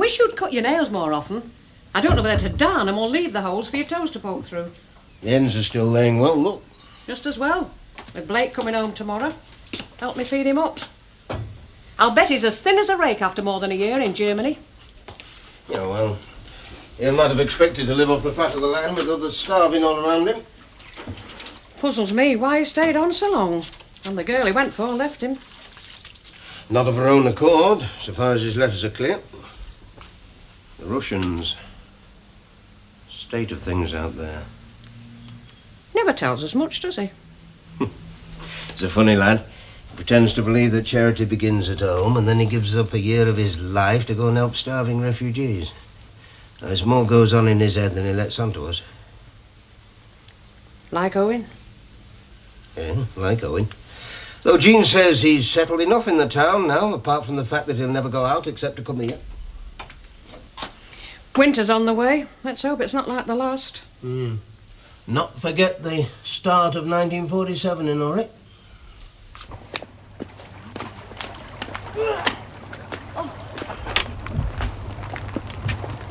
wish you'd cut your nails more often. I don't know whether to darn them or leave the holes for your toes to poke through. The hens are still laying well, look. Just as well. With Blake coming home tomorrow. Help me feed him up. I'll bet he's as thin as a rake after more than a year in Germany. Yeah, well, he might have expected to live off the fat of the land with others starving all around him. Puzzles me why he stayed on so long. And the girl he went for left him. Not of her own accord, so far as his letters are clear. The Russians. State of things out there. Never tells us much, does he? He's a funny lad. He pretends to believe that charity begins at home, and then he gives up a year of his life to go and help starving refugees. Now, there's more goes on in his head than he lets on to us. Like Owen? Yeah, like Owen. Though Jean says he's settled enough in the town now, apart from the fact that he'll never go out except to come here. Winter's on the way. Let's hope it's not like the last. Not forget the start of 1947 in Norwich.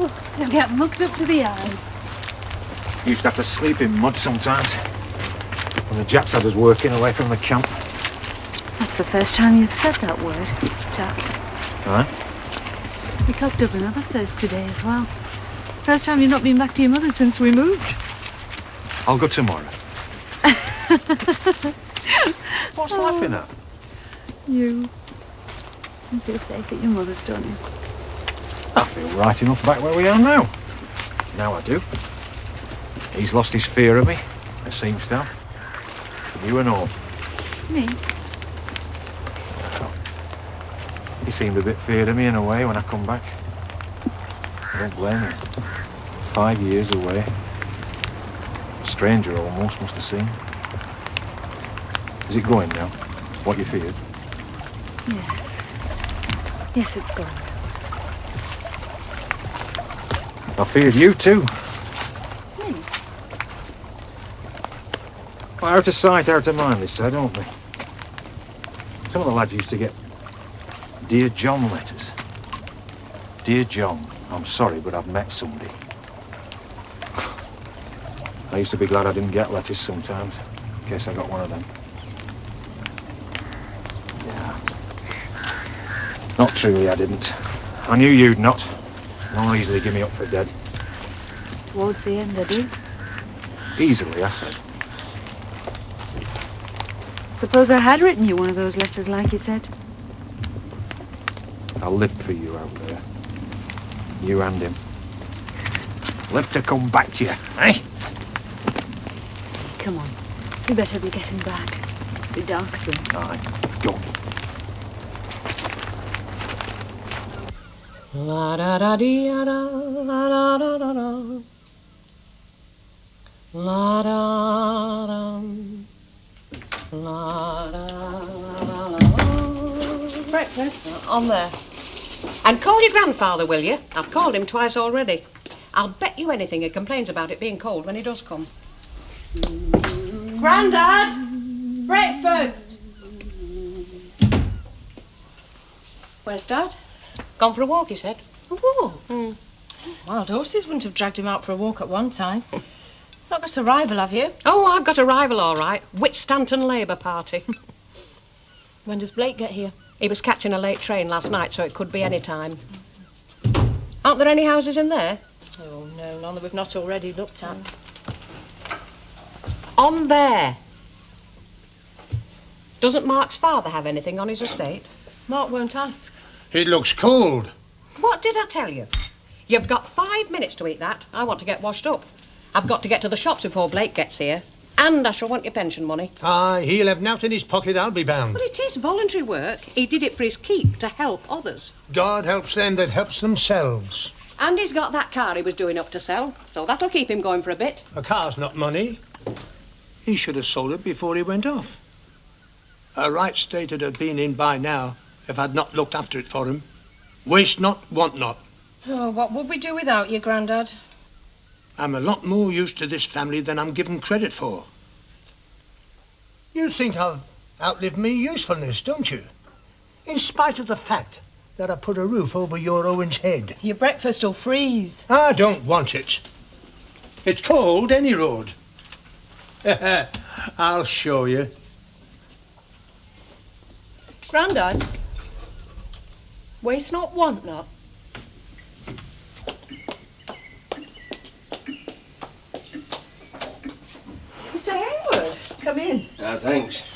Oh, they'll get mucked up to the eyes. Used to have to sleep in mud sometimes. When the Japs had us working away from the camp. That's the first time you've said that word, Japs. Huh? We cocked up another first today as well. First time you've not been back to your mother since we moved. I'll go tomorrow. What's laughing at? You. You feel safe at your mother's, don't you? I feel right enough back where we are now. Now I do. He's lost his fear of me, it seems to have. You and all. Me? He seemed a bit feared of me in a way when I come back. I don't blame him. 5 years away. A stranger almost must have seen. Is it going now? What you feared? Yes. Yes, it's gone. I feared you too. Me? Well, out of sight, out of mind, they say, don't they? Some of the lads used to get Dear John letters. Dear John, I'm sorry, but I've met somebody. I used to be glad I didn't get letters sometimes, in case I got one of them. Yeah. Not truly, I didn't. I knew you'd not. Nor easily give me up for dead. Towards the end, I do. Easily, I said. Suppose I had written you one of those letters like you said. I lived for you out there. You and him. Lived to come back to you, eh? Come on. We better be getting back. It'll be dark soon. Aye, go. La da da dee da la da da da da. La da dum. La da la la. Breakfast on there. And call your grandfather, will you? I've called him twice already. I'll bet you anything he complains about it being cold when he does come. Grandad! Breakfast! Where's Dad? Gone for a walk, he said. A walk? Wild horses wouldn't have dragged him out for a walk at one time. Not got a rival, have you? Oh, I've got a rival, all right. Whitstanton Labour Party. When does Blake get here? He was catching a late train last night, so it could be any time. Aren't there any houses in there? Oh, no, none that we've not already looked at. On there. Doesn't Mark's father have anything on his estate? Mark won't ask. It looks cold. What did I tell you? You've got 5 minutes to eat that. I want to get washed up. I've got to get to the shops before Blake gets here. And I shall want your pension money. Aye, he'll have nought in his pocket, I'll be bound. But it is voluntary work. He did it for his keep, to help others. God helps them that helps themselves. And he's got that car he was doing up to sell, so that'll keep him going for a bit. A car's not money. He should have sold it before he went off. A right state it'd have been in by now if I'd not looked after it for him. Waste not, want not. Oh, what would we do without you, Grandad? I'm a lot more used to this family than I'm given credit for. You think I've outlived me usefulness, don't you? In spite of the fact that I put a roof over your Owen's head. Your breakfast will freeze. I don't want it. It's cold any road. I'll show you. Grandad, waste not, want not. Mr. Hayward, come in. Ah, thanks.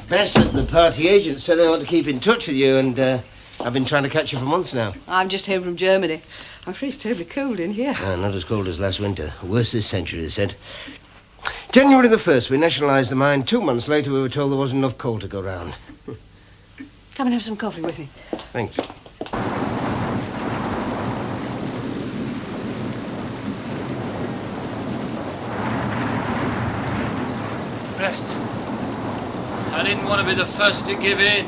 Bess at the party agent said I ought to keep in touch with you, and I've been trying to catch you for months now. I'm just home from Germany. I'm afraid it's terribly cold in here. Not as cold as last winter. Worse this century, they said. January the 1st, we nationalised the mine. 2 months later, we were told there wasn't enough coal to go round. Come and have some coffee with me. Thanks. Rest. I didn't want to be the first to give in.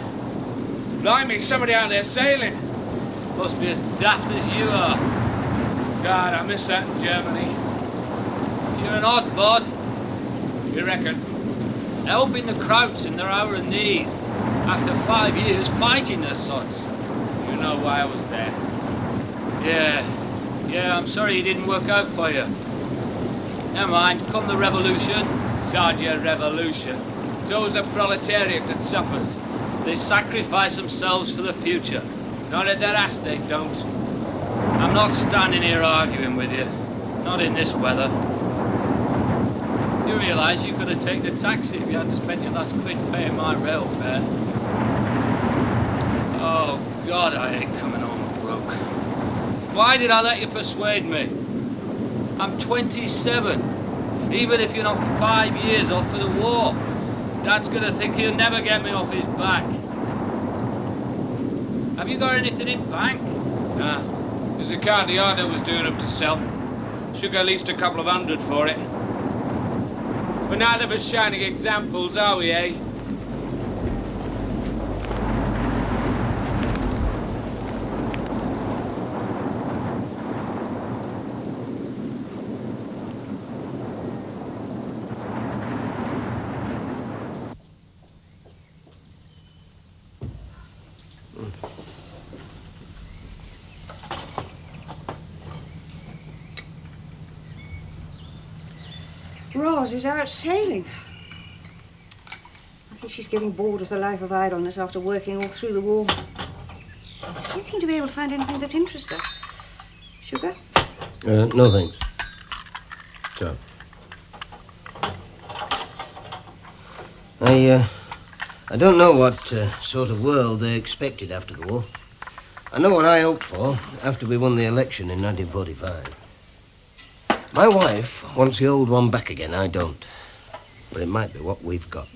Blimey, somebody out there sailing. Must be as daft as you are. God, I miss that in Germany. You're an odd bod. You reckon? Helping the Krauts in their hour of need. After 5 years fighting their sods. You know why I was there. Yeah, I'm sorry it didn't work out for you. Never mind, come the revolution. Sod your revolution. It's always the proletariat that suffers. They sacrifice themselves for the future. Not at their ass, they don't. I'm not standing here arguing with you. Not in this weather. You realise you could have taken a taxi if you hadn't spent your last quid paying my rail fare. Oh, God, I hate coming home broke. Why did I let you persuade me? I'm 27. Even if you're not 5 years off for the war, Dad's gonna think he'll never get me off his back. Have you got anything in bank? Nah. There's a car the order was doing up to sell. Should get at least a couple of hundred for it. We're neither of us shining examples, are we, eh? Roz is out sailing. I think she's getting bored of the life of idleness after working all through the war. She doesn't seem to be able to find anything that interests her. Sugar? No thanks. So. I don't know what sort of world they expected after the war. I know what I hoped for after we won the election in 1945. My wife wants the old one back again, I don't. But it might be what we've got.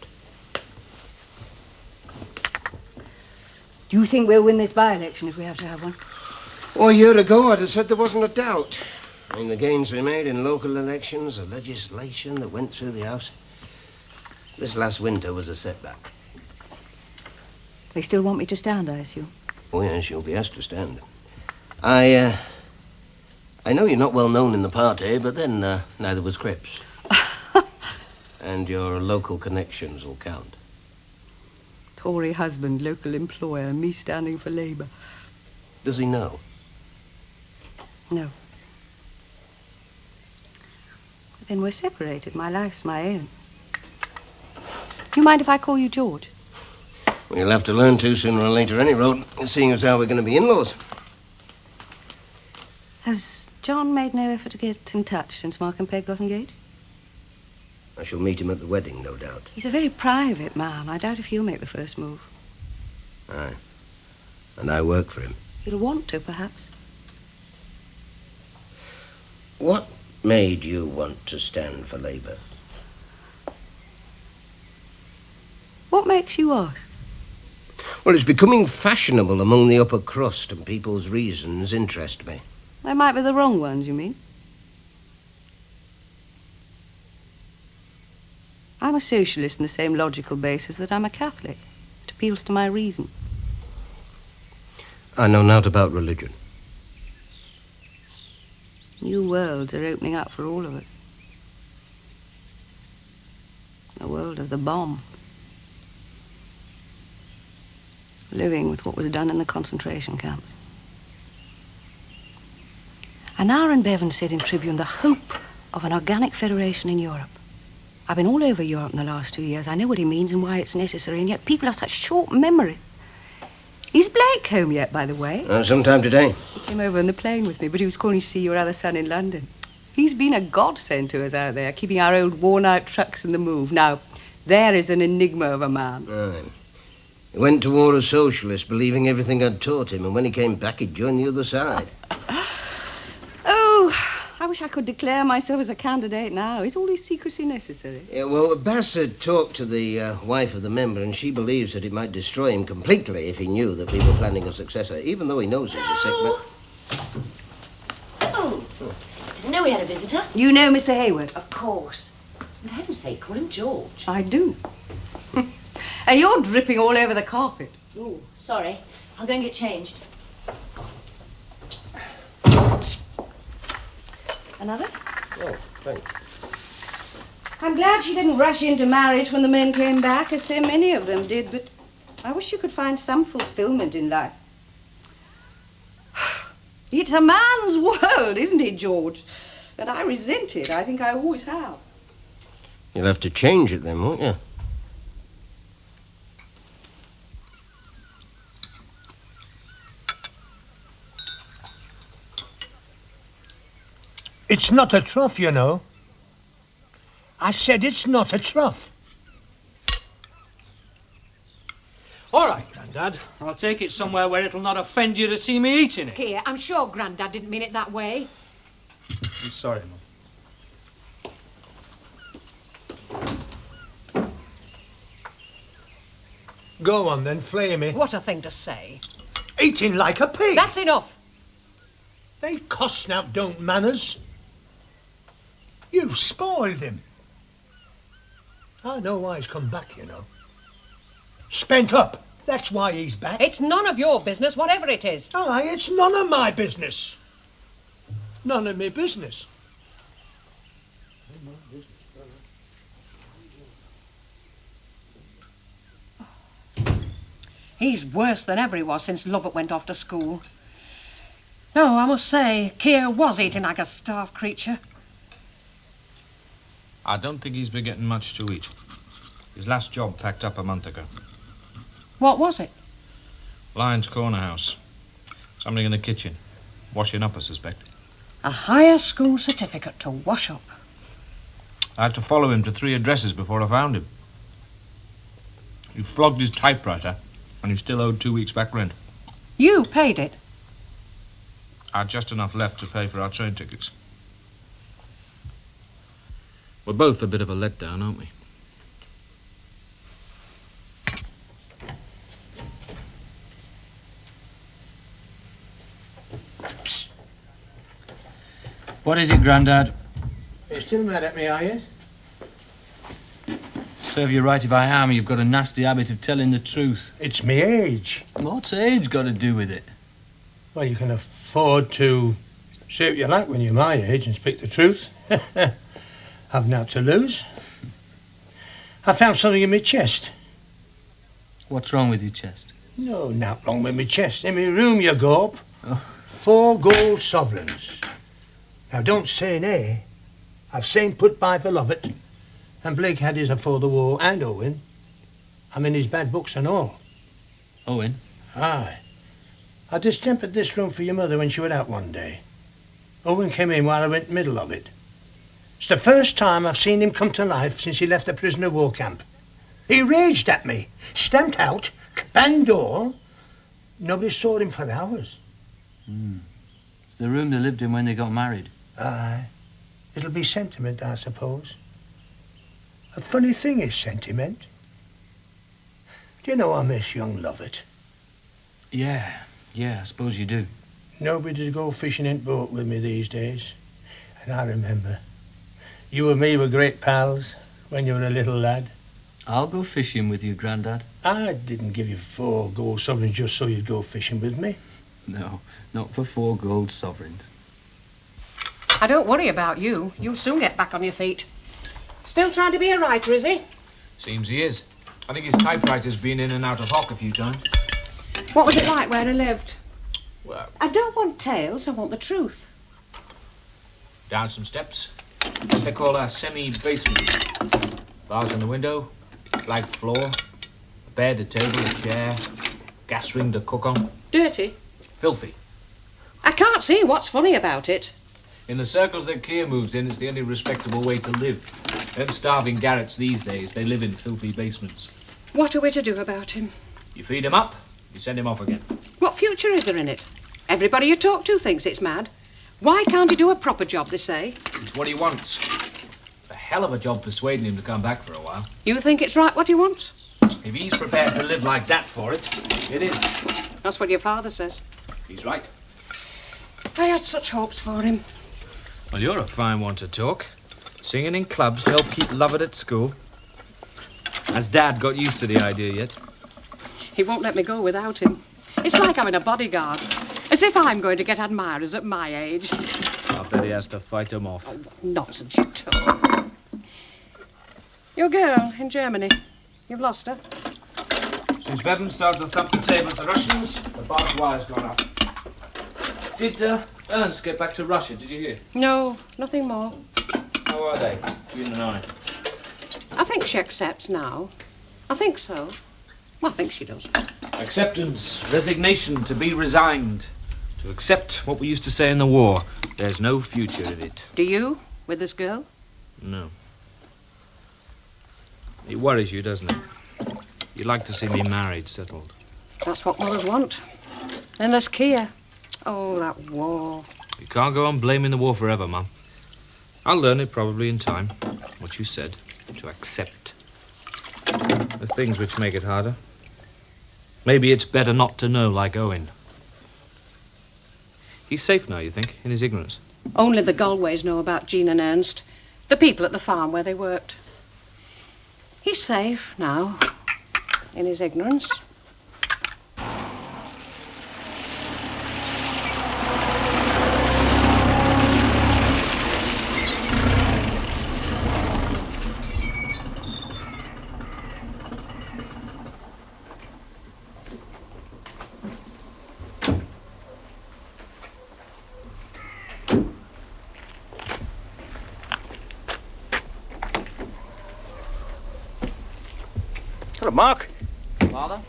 Do you think we'll win this by-election if we have to have one? Oh, a year ago I'd have said there wasn't a doubt. I mean, the gains we made in local elections, the legislation that went through the House. This last winter was a setback. They still want me to stand, I assume. Oh, yes, you'll be asked to stand. I know you're not well known in the party, but then neither was Cripps. And your local connections will count. Tory husband, local employer, me standing for Labour. Does he know? No. Then we're separated. My life's my own. Do you mind if I call you George? We'll have to learn to sooner or later, any road, seeing as how we're going to be in-laws. Has John made no effort to get in touch since Mark and Peg got engaged? I shall meet him at the wedding, no doubt. He's a very private man. I doubt if he'll make the first move. Aye. And I work for him. He'll want to, perhaps. What made you want to stand for Labour? What makes you ask? Well, it's becoming fashionable among the upper crust, and people's reasons interest me. They might be the wrong ones, you mean? I'm a socialist on the same logical basis that I'm a Catholic. It appeals to my reason. I know naught about religion. New worlds are opening up for all of us. The world of the bomb. living with what was done in the concentration camps. And Aaron Bevan said in Tribune the hope of an organic federation in Europe. I've been all over Europe in the last 2 years. I know what he means and why it's necessary, and yet people have such short memories. Is Blake home yet, by the way? Sometime today. He came over on the plane with me, but he was calling to see your other son in London. He's been a godsend to us out there, keeping our old worn-out trucks in the move. Now, there is an enigma of a man. Right. He went to war as socialist, believing everything I'd taught him, and when he came back, he joined the other side. Oh, I wish I could declare myself as a candidate now. Is all this secrecy necessary? Yeah, well, Bass had talked to the wife of the member, and she believes that it might destroy him completely if he knew that we were planning a successor, even though he knows he's a sick man. Oh, didn't know we had a visitor. You know Mr. Hayward? Of course. For heaven's sake, call him George. I do. And you're dripping all over the carpet. Oh, sorry. I'll go and get changed. Another? Oh, thanks. I'm glad she didn't rush into marriage when the men came back, as so many of them did, but I wish you could find some fulfillment in life. It's a man's world, isn't it, George? And I resent it. I think I always have. You'll have to change it then, won't you? It's not a trough, you know. I said it's not a trough. All right, Grandad. I'll take it somewhere where it'll not offend you to see me eating it. Here, I'm sure Grandad didn't mean it that way. I'm sorry, Mum. Go on then, flay me. What a thing to say. Eating like a pig. That's enough. They cost now, don't manners. You spoiled him. I know why he's come back, you know. Spent up. That's why he's back. It's none of your business, whatever it is. Aye, it's none of my business. None of me business. He's worse than ever he was since Lovett went off to school. No, I must say, Keir was eating like a starved creature. I don't think he's been getting much to eat. His last job packed up a month ago. What was it? Lyon's corner house. Somebody in the kitchen. Washing up, I suspect. A higher school certificate to wash up. I had to follow him to 3 addresses before I found him. He flogged his typewriter, and he still owed 2 weeks' back rent. You paid it? I had just enough left to pay for our train tickets. We're both a bit of a letdown, aren't we? Psst. What is it, Grandad? You're still mad at me, are you? Serve you right if I am. You've got a nasty habit of telling the truth. It's me age. What's age got to do with it? Well, you can afford to say what you like when you're my age and speak the truth. I've naught to lose. I found something in my chest. What's wrong with your chest? No, naught wrong with my chest. In my room, you go up. Oh. 4 gold sovereigns. Now, don't say nay. I've seen put by for Lovett. And Blake had his afore the war, and Owen. I'm in his bad books and all. Owen? Aye. I distempered this room for your mother when she went out one day. Owen came in while I went middle of it. It's the first time I've seen him come to life since he left the prisoner of war camp. He raged at me, stamped out, banged door. Nobody saw him for hours. It's the room they lived in when they got married. Aye. It'll be sentiment, I suppose. A funny thing is sentiment. Do you know I miss young Lovett? Yeah, I suppose you do. Nobody to go fishing in boat with me these days. And I remember, you and me were great pals when you were a little lad. I'll go fishing with you, Grandad. I didn't give you 4 gold sovereigns just so you'd go fishing with me. No, not for 4 gold sovereigns. I don't worry about you. You'll soon get back on your feet. Still trying to be a writer, is he? Seems he is. I think his typewriter's been in and out of hock a few times. What was it like where he lived? Well, I don't want tales, I want the truth. down some steps. What they call a semi-basement. Bars in the window, flagged floor, a bed, a table, a chair, gas ring to cook on. Dirty? Filthy. I can't see what's funny about it. In the circles that Keir moves in, it's the only respectable way to live. Them starving garrets these days, they live in filthy basements. What are we to do about him? You feed him up, you send him off again. What future is there in it? Everybody you talk to thinks it's mad. Why can't he do a proper job, they say? It's what he wants. A hell of a job persuading him to come back for a while. You think it's right what he wants? If he's prepared to live like that for it, it is. That's what your father says. He's right. I had such hopes for him. Well, you're a fine one to talk. Singing in clubs to help keep Lovett at school. Has Dad got used to the idea yet? He won't let me go without him. It's like having a bodyguard. As if I'm going to get admirers at my age. I bet he has to fight them off. Oh, nonsense you talk. Your girl in Germany. You've lost her. Since Bevan started to thump the table at the Russians, the barbed wire's gone up. Did Ernst get back to Russia, did you hear? No, nothing more. How are they, June and I? I think she accepts now. I think so. Well, I think she does. Acceptance, resignation, to be resigned. To accept what we used to say in the war. There's no future in it. Do you, with this girl? No. It worries you, doesn't it? You'd like to see me married, settled. That's what mothers want. Then there's Keir. Oh, that war. You can't go on blaming the war forever, Mum. I'll learn it probably in time. What you said. To accept. The things which make it harder. Maybe it's better not to know, like Owen. He's safe now, you think, in his ignorance? Only the Galways know about Jean and Ernst. The people at the farm where they worked. He's safe now, in his ignorance. Hello, Mark. Father?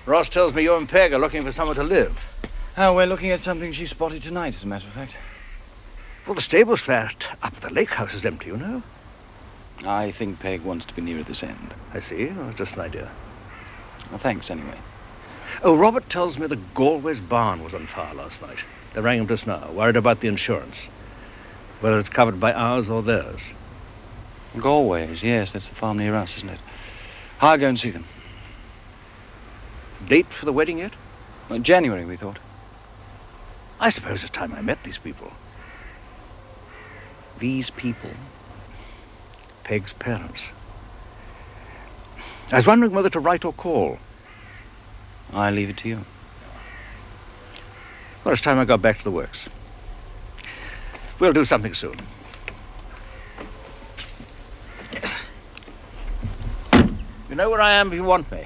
Ross tells me you and Peg are looking for somewhere to live. Oh, we're looking at something she spotted tonight, as a matter of fact. Well, the stables flat up at the lake house is empty, you know. I think Peg wants to be nearer this end. I see. Well, it's just an idea. Well, thanks, anyway. Oh, Robert tells me the Galway's barn was on fire last night. They rang him just now, worried about the insurance. Whether it's covered by ours or theirs. Galway's, yes, that's the farm near us, isn't it? I'll go and see them. Date for the wedding yet? Well, January, we thought. I suppose it's time I met these people. These people? Peg's parents. I was wondering whether to write or call. I leave it to you. Well, it's time I got back to the works. We'll do something soon. You know where I am if you want me.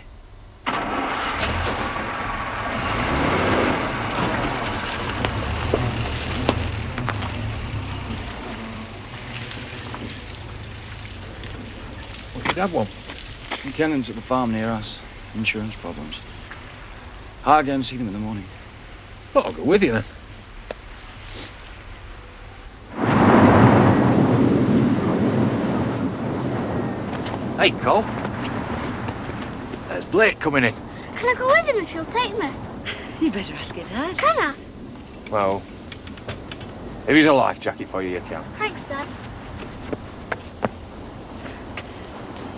What did that want? The tenants at the farm near us. Insurance problems. I'll go and see them in the morning. Oh, I'll go with you then. Hey, Cole. There's Blake coming in. Can I go with him if you'll take me? You better ask your dad. Can I? Well, if he's a life jacket for you, you can. Thanks, Dad.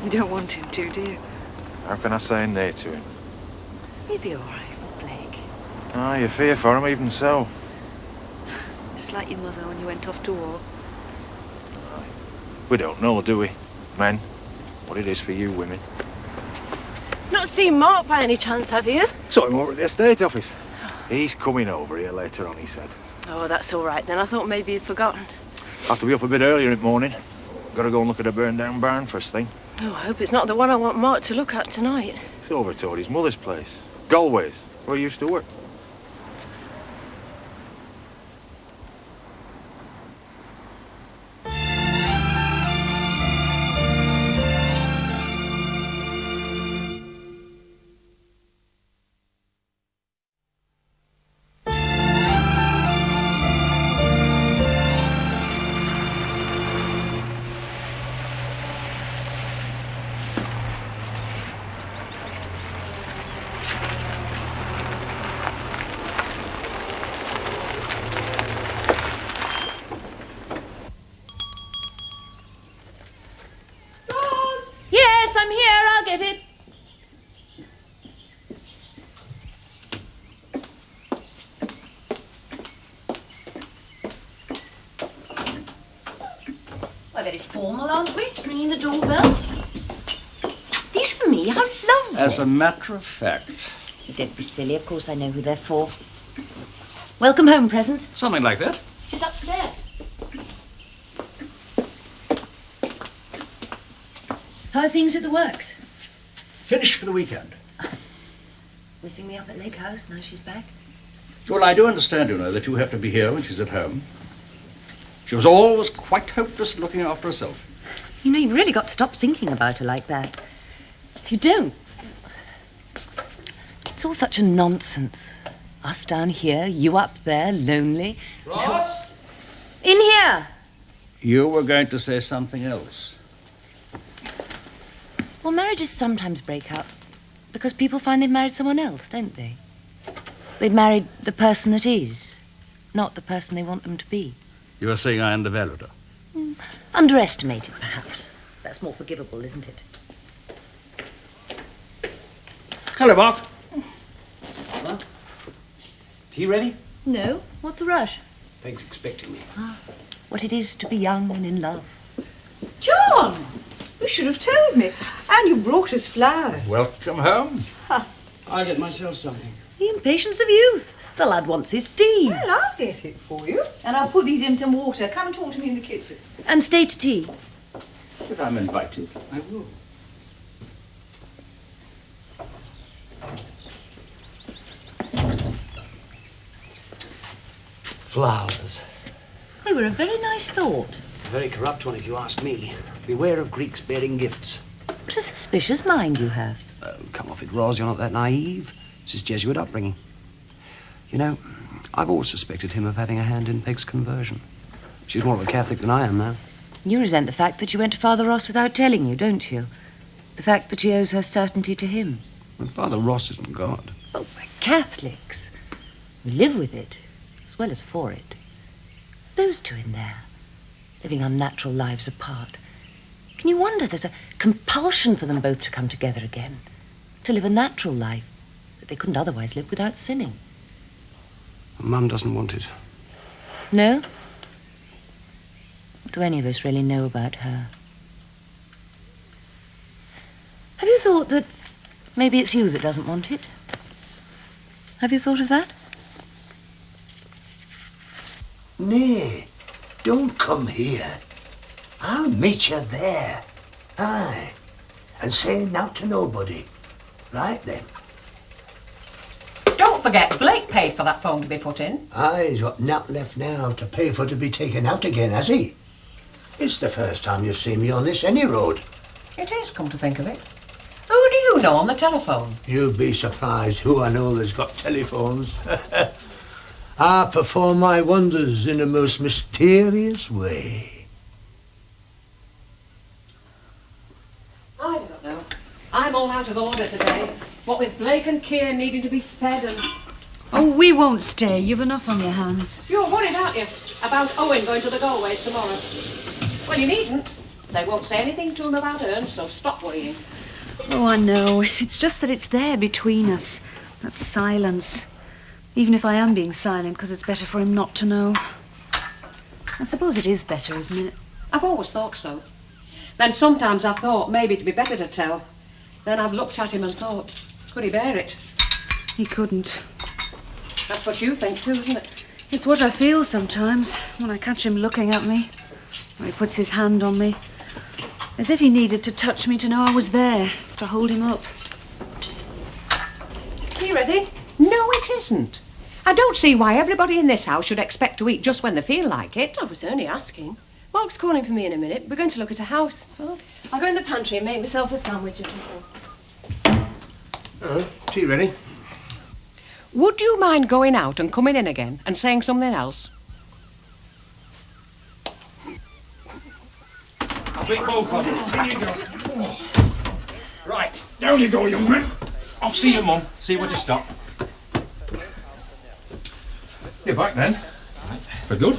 You don't want him to, do you? How can I say nay to him? He'll be all right with Blake. Ah, you fear for him, even so. Just like your mother when you went off to war. We don't know, do we, men? What it is for you women. Not seen Mark by any chance, have you? Saw him over at the estate office. He's coming over here later on, he said. Oh, that's all right then. I thought maybe you'd forgotten. Have to be up a bit earlier in the morning. Got to go and look at a burned down barn first thing. Oh, I hope it's not the one I want Mark to look at tonight. He's over toward his mother's place. Galway's, where you used to work. Yes, I'm here. I'll get it. We're very formal, aren't we? Ringing the doorbell. These for me? How lovely. As a matter of fact. Don't be silly. Of course I know who they're for. Welcome home present. Something like that. She's upstairs. How are things at the works? Finished for the weekend. Missing me up at Lake House, now she's back. Well, I do understand, you know, that you have to be here when she's at home. She was always quite hopeless at looking after herself. You know, you've really got to stop thinking about her like that. If you don't, it's all such a nonsense. Us down here, you up there, lonely. Ross? In here! You were going to say something else. Well, marriages sometimes break up because people find they've married someone else, don't they? They've married the person that is, not the person they want them to be. You are saying I undervalued her. Underestimated, perhaps. That's more forgivable, isn't it? Hello, Mark. What? Tea ready? No. What's the rush? Peg's expecting me. What it is to be young and in love. John! You should have told me. And you brought us flowers. Welcome home. I'll get myself something. The impatience of youth. The lad wants his tea. Well, I'll get it for you. And I'll put these in some water. Come and talk to me in the kitchen. And stay to tea. If I'm invited, I will. Flowers. They were a very nice thought. A very corrupt one, if you ask me. Beware of Greeks bearing gifts. What a suspicious mind you have. Oh, come off it, Ros. You're not that naive. This is Jesuit upbringing. You know, I've always suspected him of having a hand in Peg's conversion. She's more of a Catholic than I am now. You resent the fact that you went to Father Ross without telling you, don't you? The fact that she owes her certainty to him. Well, Father Ross isn't God. Oh, we're Catholics. We live with it, as well as for it. Those two in there, living unnatural lives apart. Can you wonder there's a compulsion for them both to come together again, to live a natural life that they couldn't otherwise live without sinning? Mum doesn't want it. No? What do any of us really know about her? Have you thought that maybe it's you that doesn't want it? Have you thought of that? Nay, don't come here. I'll meet you there. Aye. And say naught to nobody. Right then. Don't forget, Blake paid for that phone to be put in. Aye, he's got naught left now to pay for to be taken out again, has he? It's the first time you've seen me on this any road. It is, come to think of it. Who do you know on the telephone? You'll be surprised who I know that's got telephones. I perform my wonders in a most mysterious way. I don't know. I'm all out of order today. What with Blake and Keir needing to be fed and... Oh, we won't stay. You've enough on your hands. You're worried, aren't you, about Owen going to the Galways tomorrow? Well, you needn't. They won't say anything to him about Ernst, so stop worrying. Oh, I know. It's just that it's there between us. That silence. Even if I am being silent, because it's better for him not to know. I suppose it is better, isn't it? I've always thought so. Then sometimes I've thought maybe it'd be better to tell. Then I've looked at him and thought, could he bear it? He couldn't. That's what you think too, isn't it? It's what I feel sometimes when I catch him looking at me, or he puts his hand on me, as if he needed to touch me to know I was there, to hold him up. Tea tea ready? No, it isn't. I don't see why everybody in this house should expect to eat just when they feel like it. I was only asking. Mark's calling for me in a minute. We're going to look at a house. I'll go in the pantry and make myself a sandwich or something. Oh, tea ready? Would you mind going out and coming in again and saying something else? I'll beat both of you. Here you go. Right, down you go, young man. Off see your mum. See where to stop. You're back then. For good.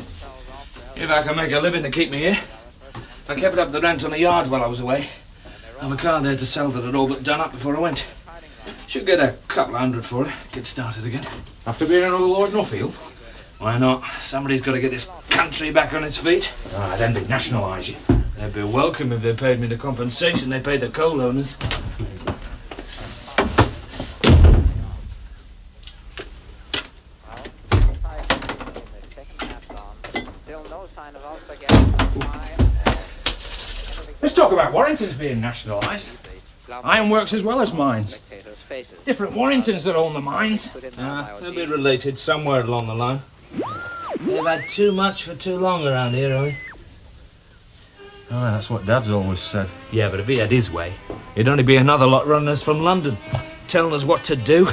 If I can make a living to keep me here. I kept up the rent on the yard while I was away. I've a car there to sell that had all but done up before I went. Should get a couple of hundred for it. Get started again. After being another Lord Nuffield? Why not? Somebody's got to get this country back on its feet. Ah, then they nationalise you. They'd be welcome if they paid me the compensation they paid the coal owners. Let's talk about Warringtons being nationalised. Ironworks as well as mines. Different Warringtons that own the mines. They'll be related somewhere along the line. They've had too much for too long around here, I mean. Oh, that's what Dad's always said. Yeah, but if he had his way, it'd only be another lot running us from London, telling us what to do.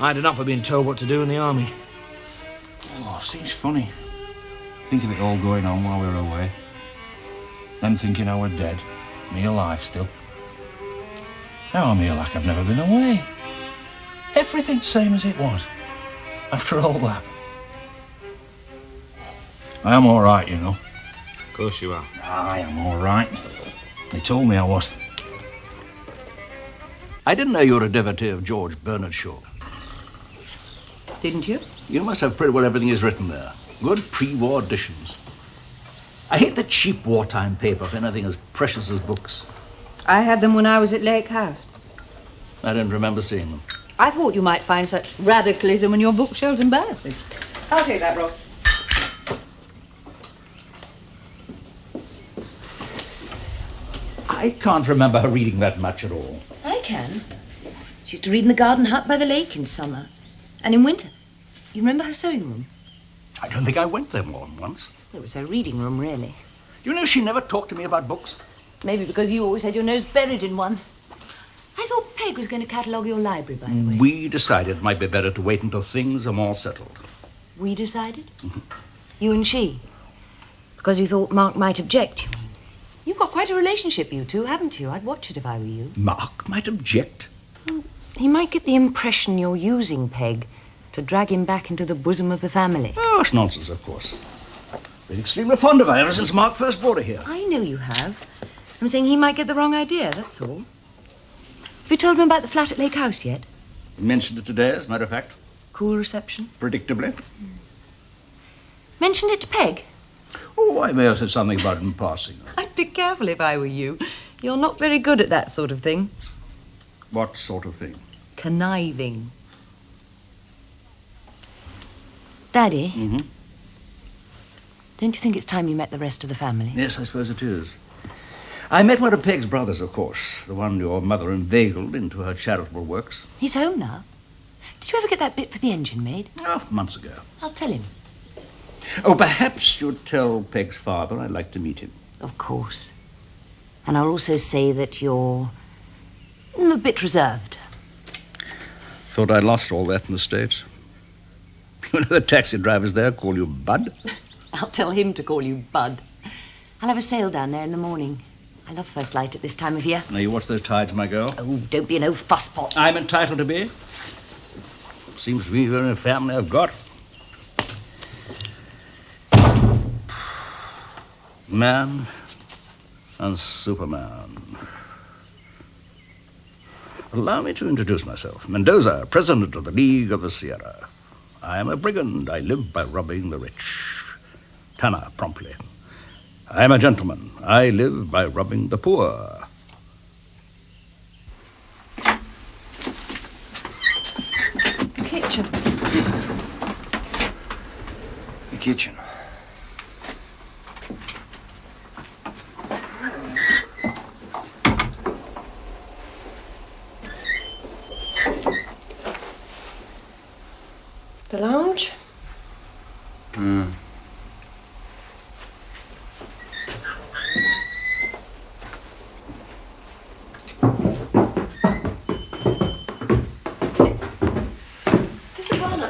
I had enough of being told what to do in the army. Oh, seems funny. Think of it all going on while we were away. Them thinking I were dead, me alive still. Now I'm here like I've never been away. Everything's same as it was. After all that. I am all right, you know. Of course you are. I am all right. They told me I was. I didn't know you were a devotee of George Bernard Shaw. Didn't you? You must have pretty well everything he's written there. Good pre-war editions. I hate the cheap wartime paper for anything as precious as books. I had them when I was at Lake House. I don't remember seeing them. I thought you might find such radicalism in your bookshelves embarrassing. I'll take that, Rob. I can't remember her reading that much at all. I can. She used to read in the garden hut by the lake in summer. And in winter. You remember her sewing room? I don't think I went there more than once. It was her reading room, really. You know, she never talked to me about books. Maybe because you always had your nose buried in one. I thought Peg was going to catalogue your library, by the way. We decided it might be better to wait until things are more settled. We decided? You and she? Because you thought Mark might object, you mean? You've got quite a relationship, you two, haven't you? I'd watch it if I were you. Mark might object. He might get the impression you're using Peg to drag him back into the bosom of the family. Oh, it's nonsense, of course. Been extremely fond of her ever since Mark first brought her here. I know you have. I'm saying he might get the wrong idea, that's all. Have you told him about the flat at Lake House yet? He mentioned it today, as a matter of fact. Cool reception? Predictably. Mentioned it to Peg? Oh, I may have said something about it in passing. I'd be careful if I were you. You're not very good at that sort of thing. What sort of thing? Conniving. Daddy? Mm-hmm. Don't you think it's time you met the rest of the family? Yes, I suppose it is. I met one of Peg's brothers, of course. The one your mother inveigled into her charitable works. He's home now. Did you ever get that bit for the engine made? Oh, months ago. I'll tell him. Oh, perhaps you'd tell Peg's father I'd like to meet him. Of course. And I'll also say that you're a bit reserved. Thought I'd lost all that in the States. You know the taxi drivers there call you Bud? I'll tell him to call you Bud. I'll have a sail down there in the morning. I love first light at this time of year. Now, you watch those tides, my girl. Oh, don't be an old fusspot. I'm entitled to be. Seems to be the only family I've got. Man and Superman. Allow me to introduce myself. Mendoza, president of the League of the Sierra. I am a brigand. I live by robbing the rich. Tanner, promptly. I am a gentleman. I live by robbing the poor. Kitchen. The kitchen.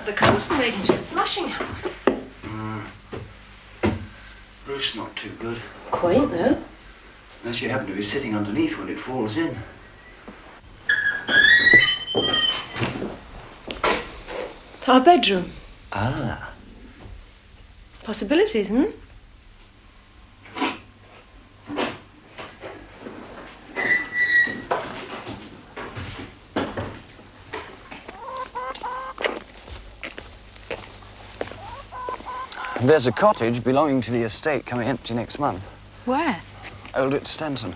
the coast and made into a smashing house. Roof's not too good. Quaint, though. Unless you happen to be sitting underneath when it falls in. Our bedroom. Ah. Possibilities, hmm? There's a cottage belonging to the estate coming empty next month. Where? Old at Stanton.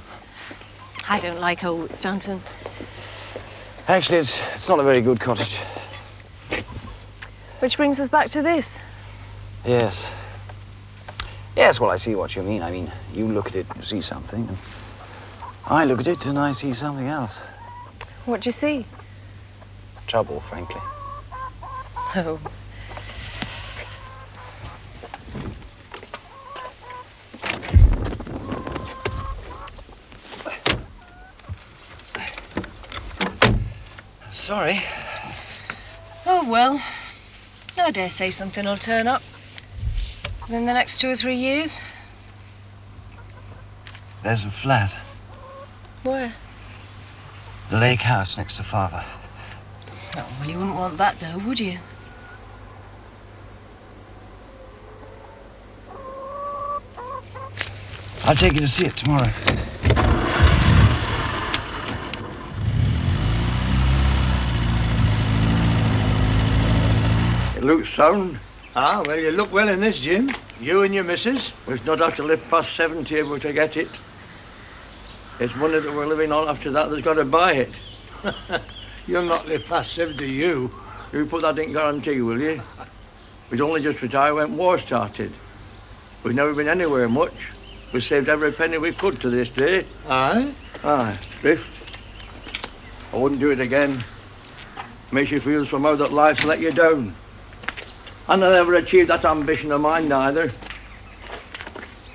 I don't like old Stanton. Actually, it's not a very good cottage. Which brings us back to this. Yes. Yes, well, I see what you mean. I mean, you look at it and see something, and I look at it and I see something else. What do you see? Trouble, frankly. Oh. Sorry. Oh, well. I dare say something will turn up within the next 2 or 3 years. There's a flat. Where? The lake house next to Father. Oh, well, you wouldn't want that, though, would you? I'll take you to see it tomorrow. It looks sound. Ah, well, you look well in this, Jim. You and your missus. We've not have to live past 70 able to get it. It's money that we're living on after that that's got to buy it. You'll not live past 70, you. You put that in guarantee, will you? We'd only just retired when war started. We've never been anywhere much. We've saved every penny we could to this day. Aye? Aye, thrift. I wouldn't do it again. Makes you feel somehow that life's let you down. And I never achieved that ambition of mine, neither.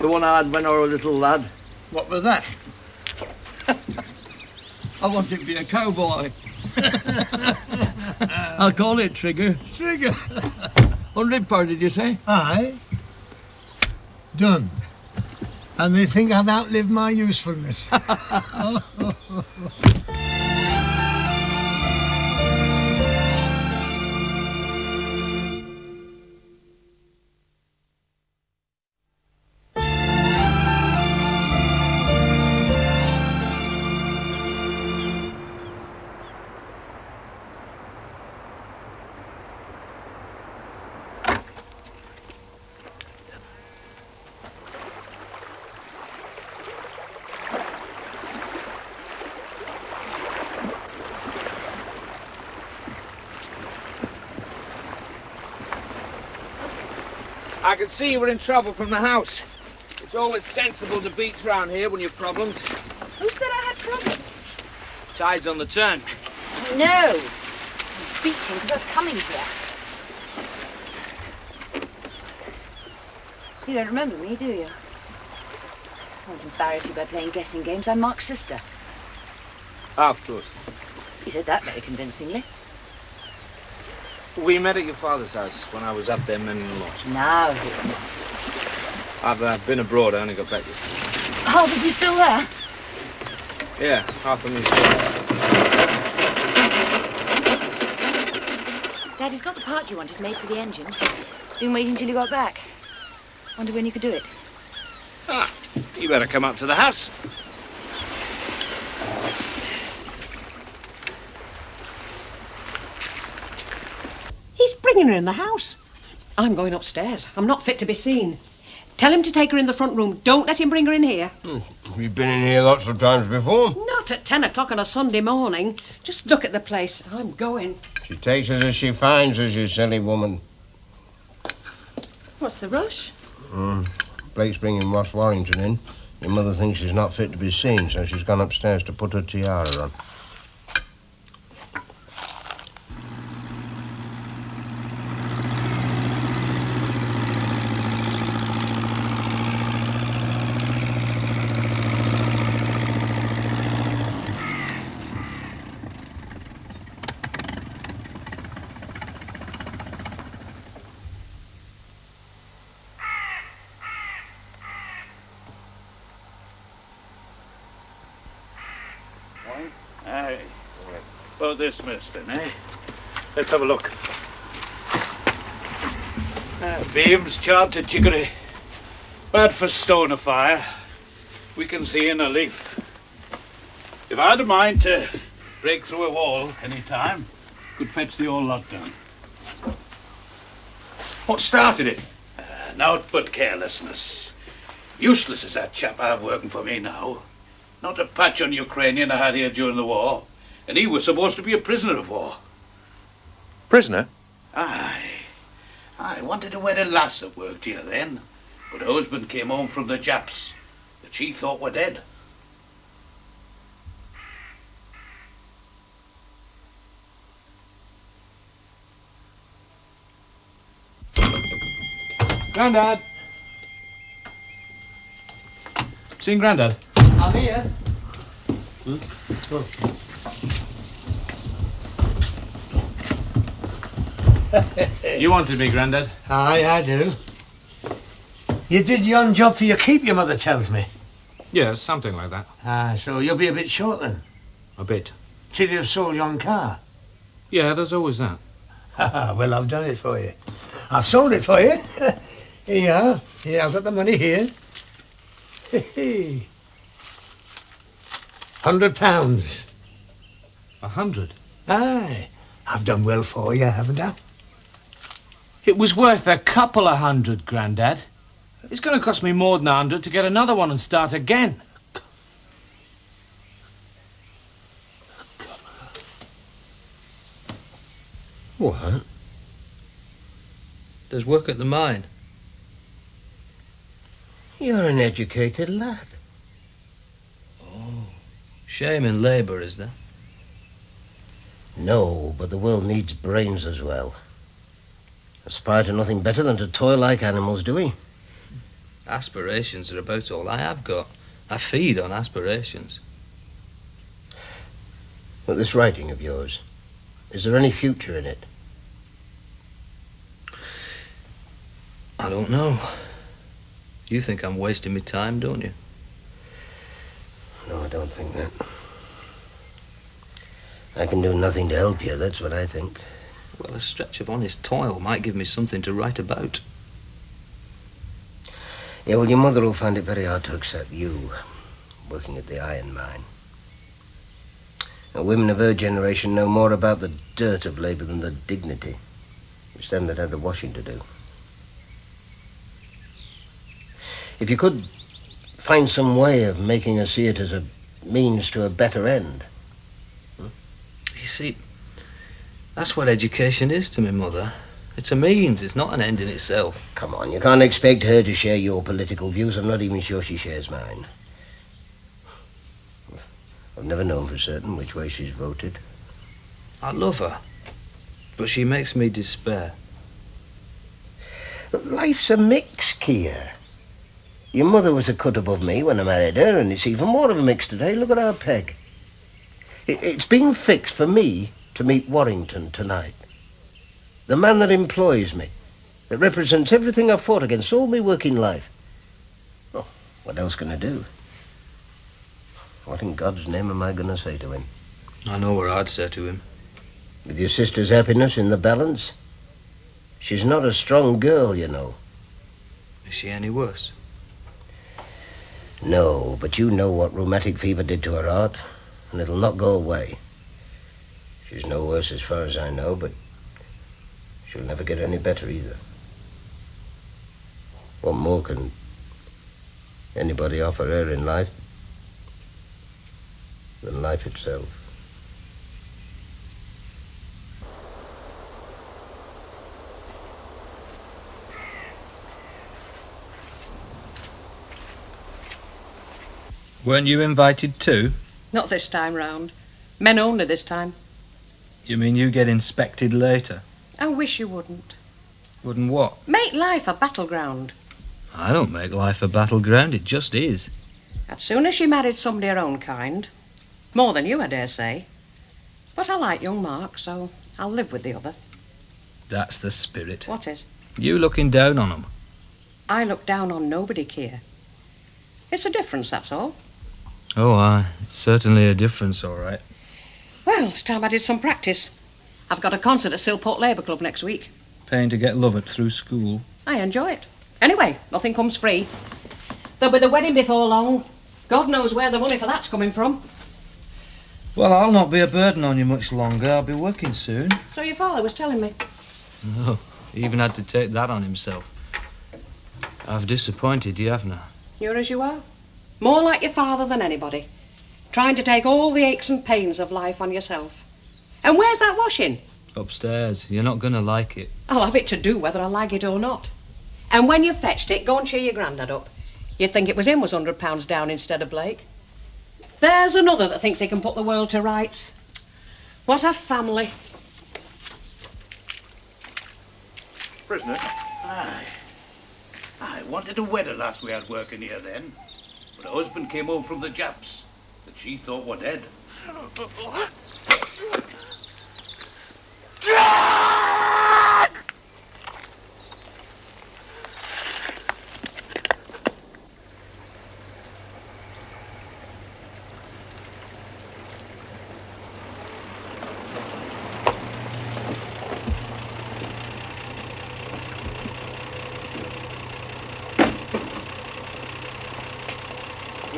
The one I had when I was a little lad. What was that? I wanted to be a cowboy. I'll call it Trigger. Trigger? £100, did you say? Aye. Done. And they think I've outlived my usefulness. I can see you were in trouble from the house. It's always sensible to beach round here when you've problems. Who said I had problems? Tide's on the turn. No. I'm beaching because I was coming here. You don't remember me, do you? I won't embarrass you by playing guessing games. I'm Mark's sister. Ah, of course. You said that very convincingly. We met at your father's house when I was up there mending the lawn. Now, I've been abroad. I only got back yesterday. half of you still there? Yeah, half of me. Daddy's got the part you wanted made for the engine. Been waiting till you got back. Wonder when you could do it. Ah, you better come up to the house. He's bringing her in the house. I'm going upstairs. I'm not fit to be seen. Tell him to take her in the front room. Don't let him bring her in here. You've been in here lots of times before. Not at 10 o'clock on a Sunday morning. Just look at the place. I'm going. She takes us as she finds us, you silly woman. What's the rush? Blake's bringing Ross Warrington in. Your mother thinks she's not fit to be seen, so she's gone upstairs to put her tiara on. Aye. About this mess then, eh? Let's have a look. Beams, charred to chicory. Bad for stone afire. We can see in a leaf. If I had a mind to break through a wall any time, could fetch the whole lot down. What started it? Naught but carelessness. Useless is that chap I have working for me now. Not a patch on Ukrainian I had here during the war. And he was supposed to be a prisoner of war. Prisoner? Aye. I wanted to wed a lass that worked here then. But her husband came home from the Japs that she thought were dead. Grandad! Seen Grandad? I'm here. You wanted me, Grandad? Aye, I do. You did yon job for your keep, your mother tells me. Yeah, something like that. Ah, so you'll be a bit short then? A bit. Till you've sold yon car? Yeah, there's always that. Well, I've done it for you. I've sold it for you. Here you are. Yeah, I've got the money here. £100. 100? Aye. I've done well for you, haven't I? It was worth a couple of hundred, Grandad. It's going to cost me more than 100 to get another one and start again. What? There's work at the mine. You're an educated lad. Shame in labour, is there? No, but the world needs brains as well. Aspire to nothing better than to toil like animals, do we? Aspirations are about all I have got. I feed on aspirations. But this writing of yours, is there any future in it? I don't know. You think I'm wasting my time, don't you? No, I don't think that. I can do nothing to help you, that's what I think. Well, a stretch of honest toil might give me something to write about. Yeah, well, your mother will find it very hard to accept you working at the iron mine. Now, women of her generation know more about the dirt of labour than the dignity. It's them that have the washing to do. If you could find some way of making her see it as a means to a better end. You see, that's what education is to me, Mother. It's a means, it's not an end in itself. Come on, you can't expect her to share your political views. I'm not even sure she shares mine. I've never known for certain which way she's voted. I love her, but she makes me despair. But life's a mix, Kia. Your mother was a cut above me when I married her, and it's even more of a mix today. Look at our peg. It's been fixed for me to meet Warrington tonight. The man that employs me, that represents everything I've fought against all my working life. Oh, what else can I do? What in God's name am I going to say to him? I know what I'd say to him. With your sister's happiness in the balance? She's not a strong girl, you know. Is she any worse? No, but you know what rheumatic fever did to her heart, and it'll not go away. She's no worse as far as I know, but she'll never get any better either. What more can anybody offer her in life than life itself? Weren't you invited too? Not this time round. Men only this time. You mean you get inspected later? I wish you wouldn't. Wouldn't what? Make life a battleground. I don't make life a battleground, it just is. As soon as she married somebody her own kind. More than you, I dare say. But I like young Mark, so I'll live with the other. That's the spirit. What is? You looking down on 'em. I look down on nobody, Keir. It's a difference, that's all. Oh, aye. It's certainly a difference, all right. Well, it's time I did some practice. I've got a concert at Silport Labour Club next week. Paying to get loved through school. I enjoy it. Anyway, nothing comes free. There'll be the wedding before long. God knows where the money for that's coming from. Well, I'll not be a burden on you much longer. I'll be working soon. So your father was telling me. No, he even had to take that on himself. I've disappointed you, haven't I? You're as you are. More like your father than anybody. Trying to take all the aches and pains of life on yourself. And where's that washing? Upstairs. You're not going to like it. I'll have it to do whether I like it or not. And when you've fetched it, go and cheer your grandad up. You'd think it was him was £100 down instead of Blake. There's another that thinks he can put the world to rights. What a family. Prisoner? Aye. I wanted to wed her last we had working here then. But her husband came home from the Japs that she thought were dead.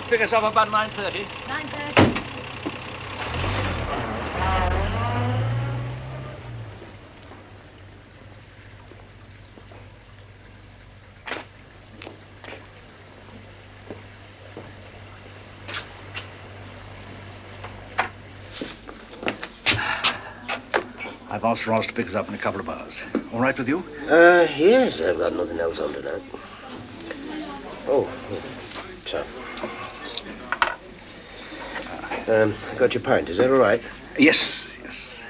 Pick us up about 9:30. 9:30. I've asked Ross to pick us up in a couple of hours. All right with you? Yes, I've got nothing else on tonight. Oh, tough. I got your pint. Is that all right? Yes, yes.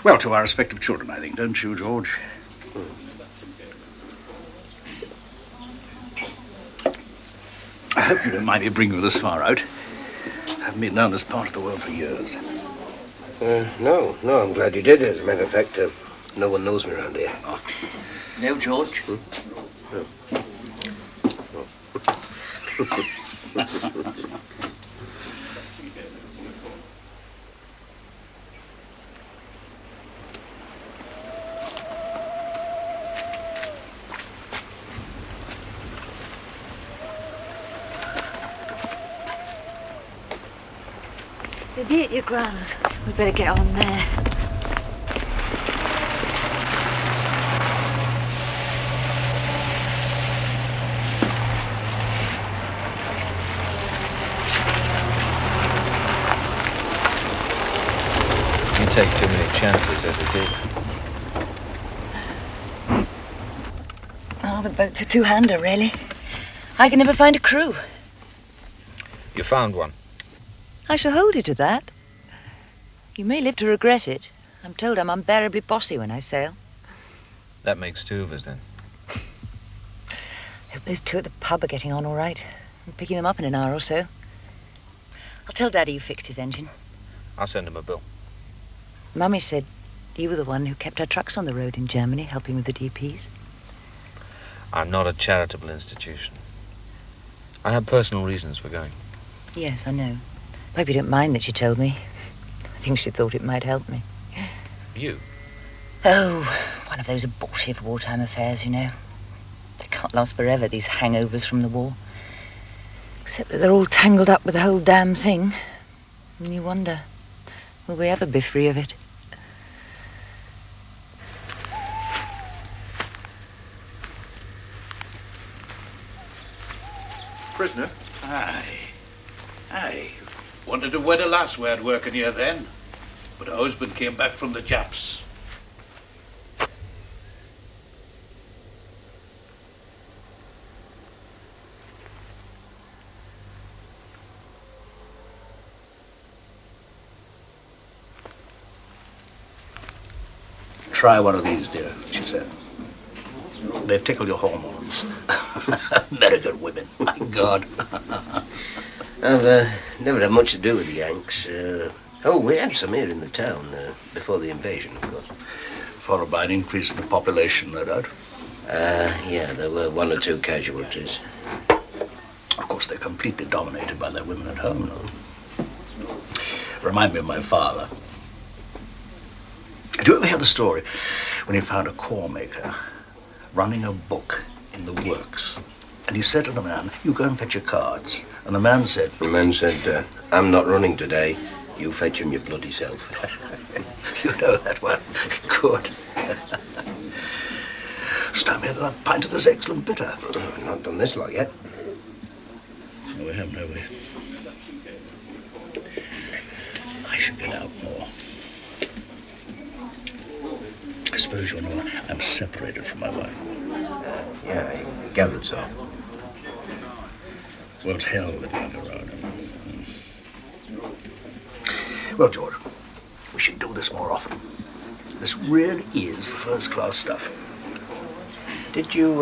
Well, to our respective children, I think, don't you, George? I hope you don't mind me bringing you this far out. I haven't been down this part of the world for years. No, I'm glad you did. As a matter of fact, no one knows me around here. Oh. No, George? No. They'll be at your grand's. We'd better get on there. You take too many chances as it is. Oh, the boat's a two-hander, really. I can never find a crew. You found one. I shall hold you to that. You may live to regret it. I'm told I'm unbearably bossy when I sail. That makes two of us, then. Hope those two at the pub are getting on all right. I'm picking them up in an hour or so. I'll tell Daddy you fixed his engine. I'll send him a bill. Mummy said you were the one who kept our trucks on the road in Germany, helping with the DPs. I'm not a charitable institution. I have personal reasons for going. Yes, I know. Hope you don't mind that she told me. I think she thought it might help me. You? Oh, one of those abortive wartime affairs, you know. They can't last forever, these hangovers from the war. Except that they're all tangled up with the whole damn thing. And you wonder, will we ever be free of it? Prisoner? Aye. Wanted to wed a lass we had working here then. But her husband came back from the Japs. Try one of these, dear, she said. They tickle your hormones. American women, my God. I've never had much to do with the Yanks. We had some here in the town before the invasion, of course. Followed by an increase in the population, no doubt. Yeah, there were one or two casualties. Of course, they're completely dominated by their women at home, though. Remind me of my father. Did you ever hear the story when he found a core maker running a book in the works? And he said to the man, "You go and fetch your cards." And the man said, "I'm not running today. You fetch him your bloody self." You know that one. Good. Stand me a pint of this excellent bitter. I've not done this lot yet. No, we haven't, have we? I should get out more. I suppose you know I'm separated from my wife. Yeah, I gathered so. Well, it's hell living on your own. Well, George, we should do this more often. This really is first-class stuff. Did you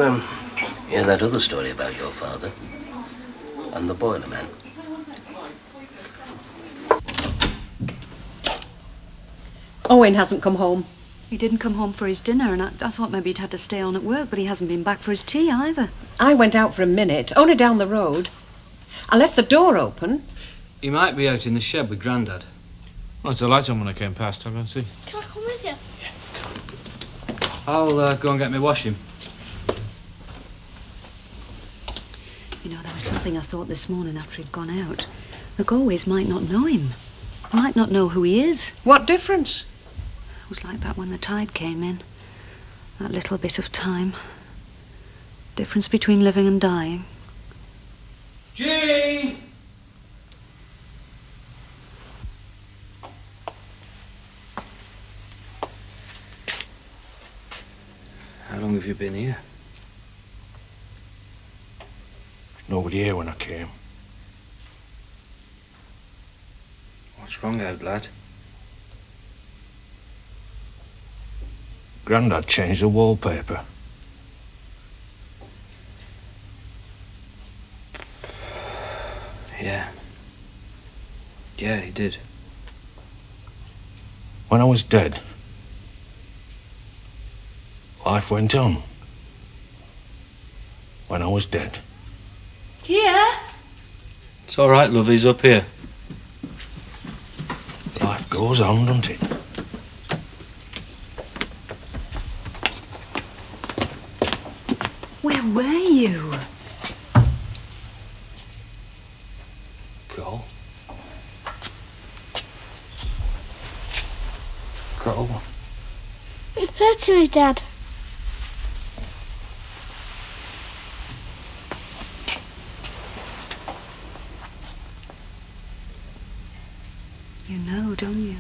hear that other story about your father and the boiler man? Owen hasn't come home. He didn't come home for his dinner, and I thought maybe he'd had to stay on at work, but he hasn't been back for his tea either. I went out for a minute, only down the road. I left the door open. He might be out in the shed with Grandad. Well, it's a light on when I came past. I'll go and see. Can I come with you? I'll go and get me washing. You know, there was something I thought this morning after he'd gone out. The Galways might not know him. Might not know who he is. What difference? It was like that when the tide came in. That little bit of time. Difference between living and dying. Jean! How long have you been here? Nobody here when I came. What's wrong, old lad? Grandad changed the wallpaper. Yeah. Yeah, he did. When I was dead, life went on. When I was dead. Here? It's all right, love, he's up here. Life goes on, doesn't it? Where were you? Cole. Cole. It hurts me, Dad. You know, don't you?